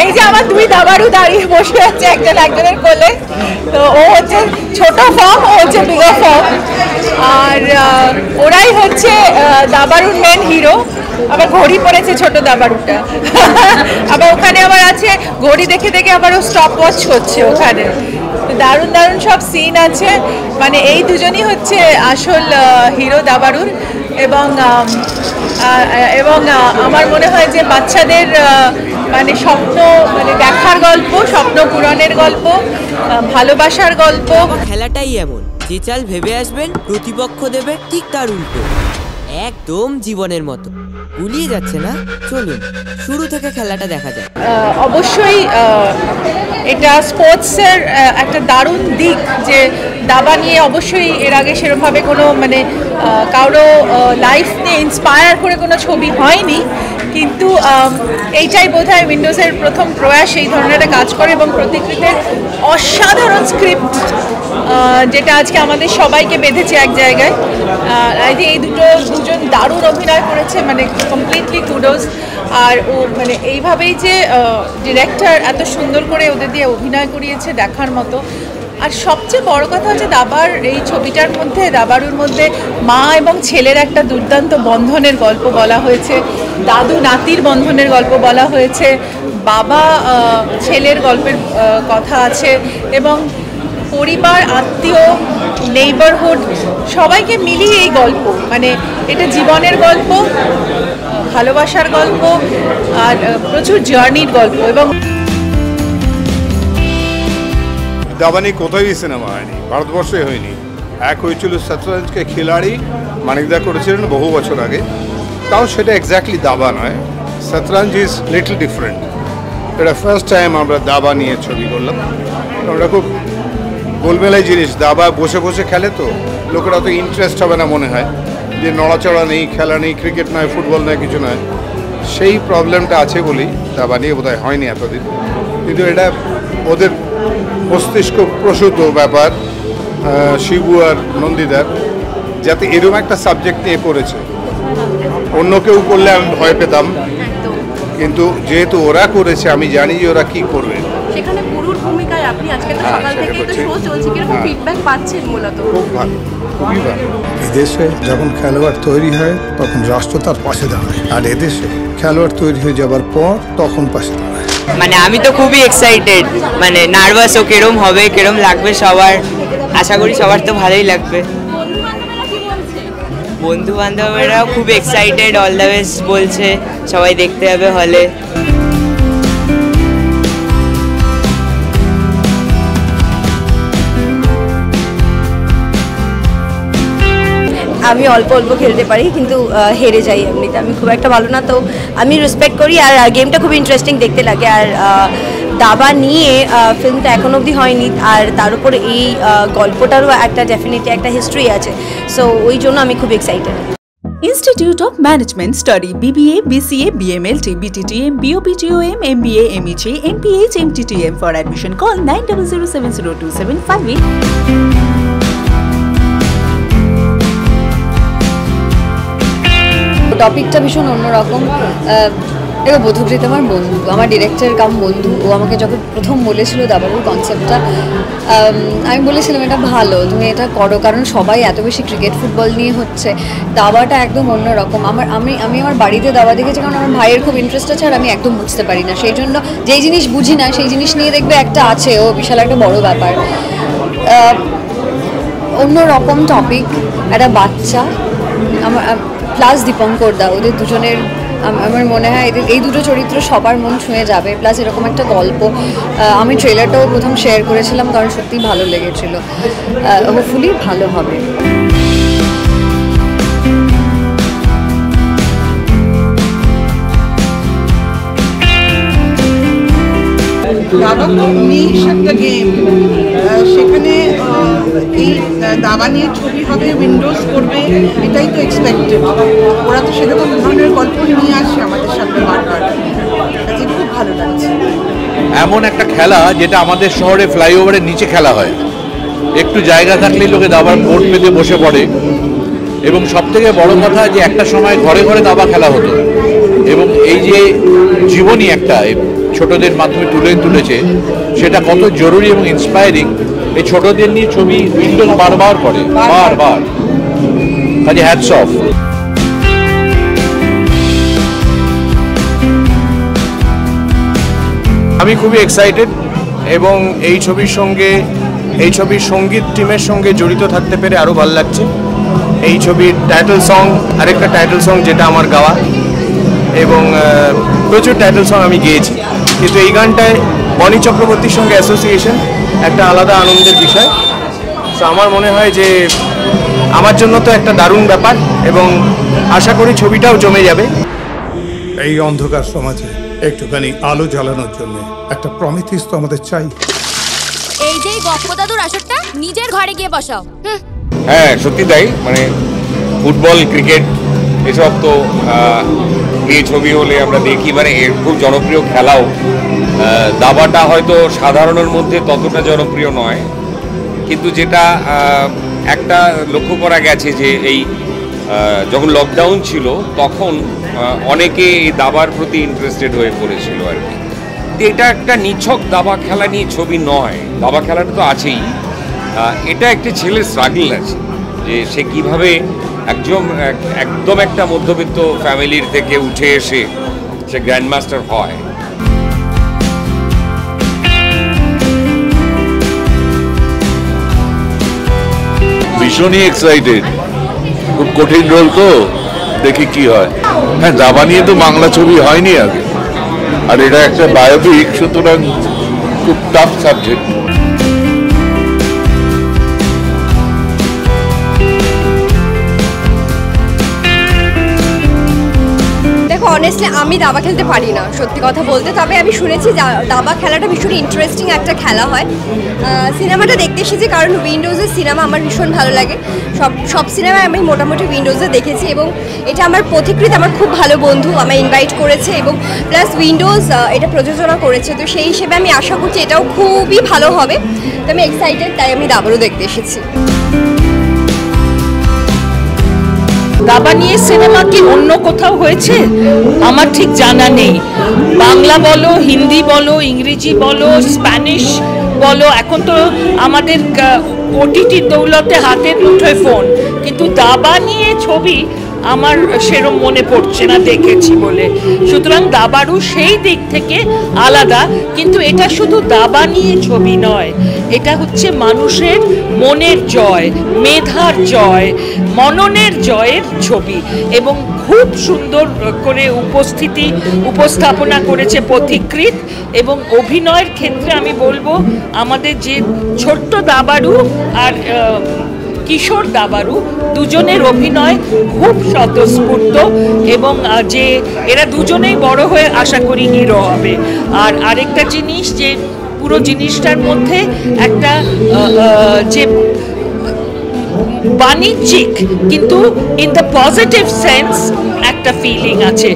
এই যে আমার দুই দাবারু দাঁড়িয়ে বসে আছে একজন একজনের কোলে, তো ও হচ্ছে ছোট ফর্ম, ও হচ্ছে বিগার ফর্ম, আর ওরাই হচ্ছে দাবারুর মেন হিরো। আবার ঘড়ি পড়েছে ছোট দাবারুটা, আবার ওখানে আবার আছে ঘড়ি দেখে দেখে আবার ও স্টপ ওয়াচ হচ্ছে ওখানে। দারুণ দারুণ সব সিন আছে, মানে এই দুজনই হচ্ছে আসল হিরো দাবারুর। এবং এবং আমার মনে হয় যে বাচ্চাদের মানে স্বপ্ন মানে দেখার গল্প, স্বপ্ন পূরণের গল্প, ভালোবাসার গল্প। খেলাটাই এমন, যে চাল ভেবে আসবেন প্রতিপক্ষ দেবে ঠিক তার উল্টো, একদম জীবনের মতো। গুলিয়ে যাচ্ছে না, চলুন শুরু থেকে খেলাটা দেখা যায়। অবশ্যই এটা স্পোর্টসের একটা দারুণ দিক, যে দাবা নিয়ে অবশ্যই এর আগে সেরকমভাবে কোনো মানে কারো লাইফ নিয়ে ইন্সপায়ার করে কোনো ছবি হয়নি, কিন্তু এইটাই বোধহয় উইন্ডোজের প্রথম প্রয়াস এই ধরনের একটা কাজ করে। এবং প্রতিকৃতির অসাধারণ স্ক্রিপ্ট, যেটা আজকে আমাদের সবাইকে বেঁধেছে এক জায়গায়। এই দুজন দারুণ অভিনয় করেছে, মানে কমপ্লিটলি কুডোজ। আর ও মানে এইভাবেই যে ডিরেক্টর এত সুন্দর করে ওদের দিয়ে অভিনয় করিয়েছে দেখার মতো। আর সবচেয়ে বড় কথা হচ্ছে দাবার এই ছবিটার মধ্যে, দাবারুর মধ্যে মা এবং ছেলের একটা দুর্দান্ত বন্ধনের গল্প বলা হয়েছে, দাদু নাতির বন্ধনের গল্প বলা হয়েছে, বাবা ছেলের গল্পের কথা আছে, এবং পরিবার, আত্মীয়, নেইবারহুড সবাইকে মিলিয়ে এই গল্প, মানে এটা জীবনের গল্প, ভালোবাসার গল্প, আর প্রচুর জার্নির গল্প। এবং দাবা নিয়ে কোথায় সিনেমা হয়নি, ভারতবর্ষে হয়নি। এক হয়েছিল শতরঞ্জকে খিলাড়ি, মানিকদা করেছিলেন বহু বছর আগে, তাও সেটা এক্স্যাক্টলি দাবা নয়, শতরঞ্জ ইজ লিটল ডিফারেন্ট। এটা ফার্স্ট টাইম আমরা দাবা নিয়ে ছবি করলাম। ওটা খুব গোলমেলাই জিনিস, দাবা বসে বসে খেলে তো লোকেরা তো ইন্টারেস্ট হবে না মনে হয়, যে নড়াচড়া নেই, খেলা নেই, ক্রিকেট নয়, ফুটবল নয়, কিছু নয়। সেই প্রবলেমটা আছে বলেই দাবা নিয়ে বোধহয় হয়নি এতদিন। কিন্তু এটা ওদের মস্তিষ্ক প্রসূত ব্যাপার, শিবু আর নন্দিদার, যাতে এরকম একটা সাবজেক্ট নিয়ে করেছে। অন্য কেউ করলে আমি ভয় পেতাম, কিন্তু যেহেতু ওরা করেছে আমি জানি যে ওরা কি করবে। সেখানে গুরুর ভূমিকায় আপনি আজকে সকাল থেকেই তো শো চলছে, কিরকম ফিডব্যাক পাচ্ছেন? মূলত খুব ভালো, খুবই ভালো। এদেশে যখন খেলোয়াড় তৈরি হয় তখন রাষ্ট্র তার পাশে দাঁড়ায়, আর এদেশে খেলোয়াড় তৈরি হয়ে যাবার পর তখন পাশে দাঁড়ায়। মানে আমি তো খুবই এক্সাইটেড, মানে নার্ভাসও, কেরম হবে, কেরম লাগবে সবার, আশা করি সবার তো ভালোই লাগবে। বন্ধু বান্ধবেরাও খুব এক্সাইটেড, অল দ্য বেস্ট বলছে, সবাই দেখতে যাবে হলে। আমি অল্প অল্প খেলতে পারি, কিন্তু হেরে যাই এমনিতে, আমি খুব একটা ভালো না, তো আমি রেসপেক্ট করি। আর গেমটা খুব ইন্টারেস্টিং দেখতে লাগে। আর দাবা নিয়ে ফিল্মটা এখন অবধি হয়নি, আর তার উপর এই গল্পটারও একটা ডেফিনেটলি একটা হিস্ট্রি আছে, সো ওই জন্য আমি খুব excited. Institute of Management Study BBA, BCA, BMLT, BTTM, BOPTOM, MBA, MEG, MPH, MTTM. For admission call 90070275. টপিকটা ভীষণ অন্যরকম। এবার বধূকৃত আমার বন্ধু, আমার ডিরেক্টর কাম বন্ধু, ও আমাকে যখন প্রথম বলেছিল দাবারুর কনসেপ্টটা, আমি বলেছিলাম এটা ভালো, তুমি এটা করো, কারণ সবাই এত বেশি ক্রিকেট ফুটবল নিয়ে হচ্ছে, দাবাটা একদম অন্যরকম। আমি আমার বাড়িতে দাবা দেখেছি, কারণ আমার ভাইয়ের খুব ইন্টারেস্ট আছে, আর আমি একদম বুঝতে পারি না, সেই জন্য যেই জিনিস বুঝি না সেই জিনিস নিয়ে দেখবে একটা আছে, ও বিশাল একটা বড় ব্যাপার। অন্যরকম টপিক, একটা বাচ্চা, আমার প্লাস দীপঙ্কর দা, ওদের দুজনের আমার মনে হয় এই দুটো চরিত্র সবার মন ছুঁয়ে যাবে। প্লাস এরকম একটা গল্প, আমি ট্রেলারটাও প্রথম শেয়ার করেছিলাম, কারণ সত্যিই ভালো লেগেছিল। হোপফুলি ভালো হবে। দাবা তো নিশ একটা গেম, সেখানে এই দাবা নিয়ে ছবি হবে, উইন্ডোজ করবে, এটাই তো এক্সপেক্টেড। ওরা তো সেরকম ধরনের গল্প নিয়ে আসে আমাদের সামনে বারবার, কাজে খুব ভালো লাগছে। এমন একটা খেলা যেটা আমাদের শহরে ফ্লাইওভারের নিচে খেলা হয়, একটু জায়গা থাকলেই লোকে দাবার বোর্ড পেতে বসে পড়ে। এবং সবথেকে বড় কথা যে একটা সময় ঘরে ঘরে দাবা খেলা হতো, এবং এই যে জীবনী একটা ছোটদের মাধ্যমে তুলেছে সেটা কত জরুরি এবং ইন্সপায়ারিং। এই ছোটদের নিয়ে ছবি উইন্ডোজ বারবার করে, বারবার। কাজে হ্যাটস অফ। আমি খুবই এক্সাইটেড এবং এই ছবির সঙ্গীত টিমের সঙ্গে জড়িত থাকতে পেরে আরও ভালো লাগছে। এই ছবির টাইটেল সং, আরেকটা টাইটেল সং যেটা আমার গাওয়া, এবং প্রচুর টাইটেল সং আমি গেয়েছি, কিন্তু এই গানটায় বনি চক্রবর্তীর সঙ্গে অ্যাসোসিয়েশন একটা আলাদা আনন্দের বিষয়। তো আমার মনে হয় যে আমার জন্য তো একটা দারুণ ব্যাপার, এবং আশা করি ছবিটাও জমে যাবে। এই অন্ধকার সমাজে একটুখানি আলো জ্বালানোর জন্য একটা প্রমিথিস তো আমাদের চাই। এই যে গপ্প দাদুর আসরটা নিজের ঘরে গিয়ে বসাও। হ্যাঁ সত্যি তাই, মানে ফুটবল, ক্রিকেট এসব তো নিয়ে ছবি হলে আমরা দেখি, মানে এর খুব জনপ্রিয় খেলাও। দাবাটা হয়তো সাধারণের মধ্যে ততটা জনপ্রিয় নয়, কিন্তু যেটা একটা লক্ষ্য করা গেছে যে এই যখন লকডাউন ছিল তখন অনেকে এই দাবার প্রতি ইন্টারেস্টেড হয়ে পড়েছিল আর কি। এটা একটা নিছক দাবা খেলা নিয়ে ছবি নয়, দাবা খেলাটা তো আছেই, এটা একটা ছেলের স্ট্রাগল আছে যে সে কীভাবে একদম একটা মধ্যবিত্ত ফ্যামিলির থেকে উঠে এসে সে গ্র্যান্ডমাস্টার হয়। ভীষণই এক্সাইটেড, খুব কঠিন রোল তো, দেখি কি হয়। হ্যাঁ, দাবা নিয়ে তো বাংলা ছবি হয়নি আগে, আর এটা একটা বায়োপিক, সুতরাং খুব টাফ সাবজেক্ট। অনেস্টলি আমি দাবা খেলতে পারি না, সত্যি কথা বলতে। তবে আমি শুনেছি দাবা খেলাটা ভীষণ ইন্টারেস্টিং একটা খেলা হয়। সিনেমাটা দেখতে এসেছি কারণ উইন্ডোজের সিনেমা আমার ভীষণ ভালো লাগে। সব সিনেমায় আমি মোটামুটি উইন্ডোজে দেখেছি, এবং এটা আমার পথিকৃৎ, আমার খুব ভালো বন্ধু আমায় ইনভাইট করেছে, এবং প্লাস উইন্ডোজ এটা প্রযোজনা করেছে। তো সেই হিসেবে আমি আশা করছি এটাও খুবই ভালো হবে। তো আমি এক্সাইটেড, তাই আমি দাবারও দেখতে এসেছি। দাবা নিয়ে সিনেমা কি অন্য কোথাও হয়েছে আমার ঠিক জানা নেই। বাংলা বলো, হিন্দি বলো, ইংরেজি বলো, স্প্যানিশ বলো, এখন তো আমাদের ওটিটির দৌলতে হাতের মুঠোয় ফোন, কিন্তু দাবা নিয়ে ছবি আমার সেরম মনে পড়ছে না দেখেছি বলে। সুতরাং দাবারও সেই দিক থেকে আলাদা, কিন্তু এটা শুধু দাবা নিয়ে ছবি নয়, এটা হচ্ছে মানুষের মনের জয়, মেধার জয়, মননের জয়ের ছবি। এবং খুব সুন্দর করে উপস্থাপনা করেছে পথিকৃৎ। এবং অভিনয়ের ক্ষেত্রে আমি বলবো আমাদের যে ছোট্ট দাবারু আর কিশোর দাবারু দুজনের অভিনয় খুব স্বতঃস্ফূর্ত, এবং যে এরা দুজনেই বড় হয়ে আশা করি হিরো হবে। আর আরেকটা জিনিস, যে পুরো জিনিসটার মধ্যে একটা যে বাণিজ্যিক কিন্তু ইন দ্য পজিটিভ সেন্স একটা ফিলিং আছে।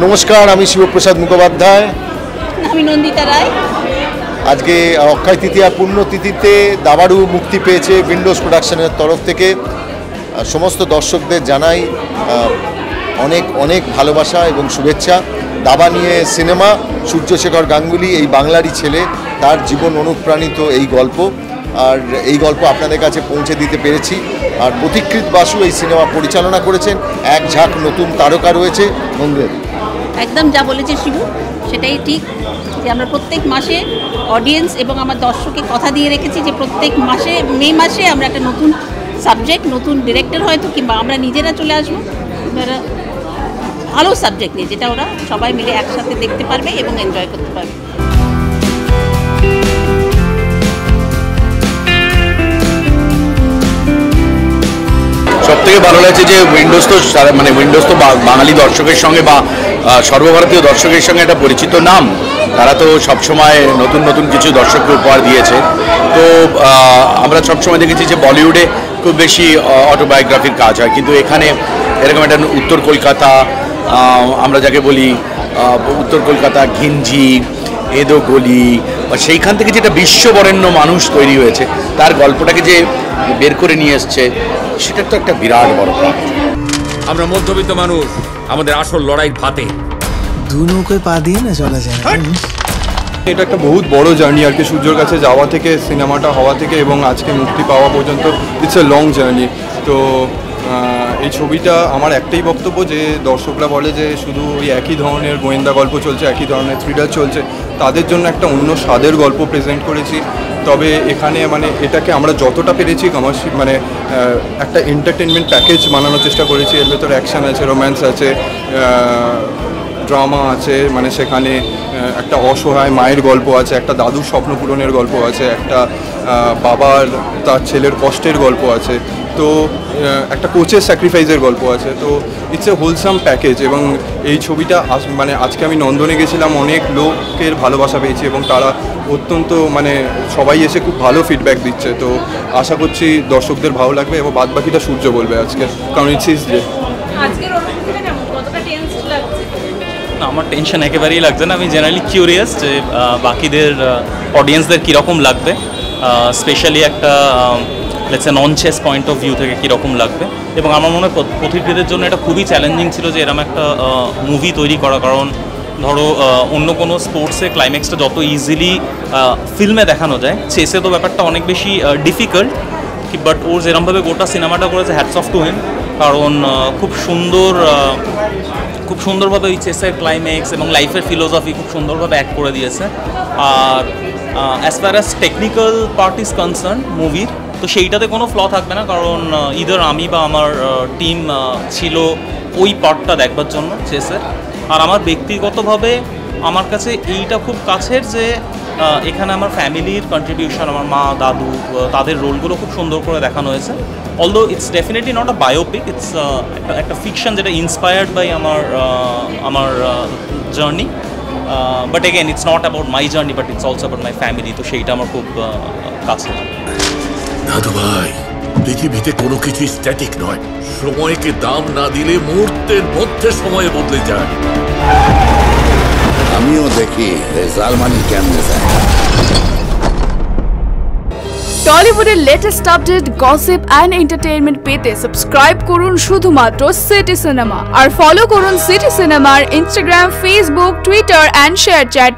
নমস্কার, আমি শিবপ্রসাদ মুখোপাধ্যায়। আমি নন্দিতা রায়। আজকে অক্ষয় তৃতীয়া পুণ্যতিথিতে দাবাড়ু মুক্তি পেয়েছে উইন্ডোজ প্রোডাকশনের তরফ থেকে। সমস্ত দর্শকদের জানাই অনেক অনেক ভালোবাসা এবং শুভেচ্ছা। দাবা নিয়ে সিনেমা, সূর্যশেখর গাঙ্গুলি এই বাংলারই ছেলে, তার জীবন অনুপ্রাণিত এই গল্প, আর এই গল্প আপনাদের কাছে পৌঁছে দিতে পেরেছি। আর পথিকৃৎ বাসু এই সিনেমা পরিচালনা করেছেন। এক ঝাঁক নতুন তারকা রয়েছে। নন্দিতা একদম যা বলেছে শিবু সেটাই ঠিক, যে আমরা প্রত্যেক মাসে অডিয়েন্স এবং আমার দর্শককে কথা দিয়ে রেখেছি যে প্রত্যেক মাসে মে মাসে আমরা একটা নতুন সাবজেক্ট, নতুন ডিরেক্টর হয়তো, কিংবা আমরা নিজেরা চলে আসবো ভালো সাবজেক্ট নিয়ে, যেটা ওরা সবাই মিলে একসাথে দেখতে পারবে এবং এনজয় করতে পারবে। সবথেকে ভালো লাগছে যে উইন্ডোজ তো বাঙালি দর্শকের সঙ্গে বা সর্বভারতীয় দর্শকের সঙ্গে একটা পরিচিত নাম, তারা তো সবসময় নতুন নতুন কিছু দর্শককে উপহার দিয়েছে। তো আমরা সবসময় দেখেছি যে বলিউডে খুব বেশি অটোবায়োগ্রাফির কাজ হয়, কিন্তু এখানে এরকম একটা উত্তর কলকাতা, আমরা যাকে বলি উত্তর কলকাতা ঘিঞ্জি, এদো গলি, বা সেইখান থেকে যেটা বিশ্ববরেণ্য মানুষ তৈরি হয়েছে তার গল্পটাকে যে বের করে নিয়ে এসছে, সেটা তো একটা বিরাট বড় প্রাপ্তি। আমরা মধ্যবিত্ত মানুষ, আমাদের আসল লড়াই ভাতে। দু নৌকায় পা দিয়ে না চলা যায়। এটা একটা বহুত বড় জার্নি আর কি, সূর্যর কাছে যাওয়া থেকে সিনেমাটা হওয়া থেকে এবং আজকে মুক্তি পাওয়া পর্যন্ত ইটস এ লং জার্নি। তো এই ছবিটা আমার একটাই বক্তব্য যে দর্শকরা বলে যে শুধু ওই একই ধরনের গোয়েন্দা গল্প চলছে, একই ধরনের থ্রিলার চলছে, তাদের জন্য একটা অন্য স্বাদের গল্প প্রেজেন্ট করেছি। তবে এখানে মানে এটাকে আমরা যতটা পেরেছি কমার্শিয়াল মানে একটা এন্টারটেনমেন্ট প্যাকেজ বানানোর চেষ্টা করেছি। এর ভেতরে অ্যাকশন আছে, রোম্যান্স আছে, ড্রামা আছে, মানে সেখানে একটা অসহায় মায়ের গল্প আছে, একটা দাদুর স্বপ্ন পূরণের গল্প আছে, একটা বাবার তার ছেলের কষ্টের গল্প আছে, তো একটা কোচের স্যাক্রিফাইসের গল্প আছে। তো ইটস এ হোলসাম প্যাকেজ। এবং এই ছবিটা মানে আজকে আমি নন্দনে গেছিলাম, অনেক লোকের ভালোবাসা পেয়েছি এবং তারা অত্যন্ত মানে সবাই এসে খুব ভালো ফিডব্যাক দিচ্ছে। তো আশা করছি দর্শকদের ভালো লাগবে এবং বাদ বাকিটা সূর্য বলবে আজকে, কারণ ইটস যে আমার টেনশন একেবারেই লাগছে না। আমি জেনারেলি কিউরিয়াস যে বাকিদের অডিয়েন্সদের কীরকম লাগবে, স্পেশালি একটা let's a non chess point of view থেকে কীরকম লাগবে। এবং আমার মনে হয় প্রতিটিদের জন্য এটা খুবই চ্যালেঞ্জিং ছিল যে এরকম একটা মুভি তৈরি করা। কারণ ধরো অন্য কোনো স্পোর্টসে ক্লাইম্যাক্সটা যত ইজিলি ফিল্মে দেখানো যায়, চেসে তো ব্যাপারটা অনেক বেশি ডিফিকাল্ট। বাট ওর যেরকমভাবে গোটা সিনেমাটা করেছে, হ্যাটস অফ টু হিম, কারণ খুব সুন্দরভাবে ওই চেসের ক্লাইম্যাক্স এবং লাইফের ফিলোসফি খুব সুন্দরভাবে অ্যাক্ট করে দিয়েছে। আর as far as technical part is concern মুভির, তো সেইটাতে কোনো ফ্ল থাকবে না, কারণ ইদার আমি বা আমার টিম ছিল ওই পার্টটা দেখবার জন্য চেসের। আর আমার ব্যক্তিগতভাবে আমার কাছে এইটা খুব কাছের যে এখানে আমার ফ্যামিলির কন্ট্রিবিউশন, আমার মা দাদু, তাদের রোলগুলো খুব সুন্দর করে দেখানো হয়েছে। Although it's definitely not a biopic, it's একটা ফিকশন যেটা ইন্সপায়ার্ড বাই আমার journey. But again it's not about my journey, but it's also about my family. তো সেইটা আমার খুব কাছের। দাদু ভাই, পৃথিবীতে কোনো কিছুই স্ট্যাটিক নয়। সময়কে দাম না দিলে মুহূর্তের মধ্যে সময় বদলে যায়। আমিও দেখি জার্মানি কেমনে যায়। টলিউডের latest update, gossip and entertainment পেতে সাবস্ক্রাইব করুন শুধুমাত্র সিটি সিনেমা, আর ফলো করুন সিটি সিনেমার Instagram, Facebook, Twitter and share chat.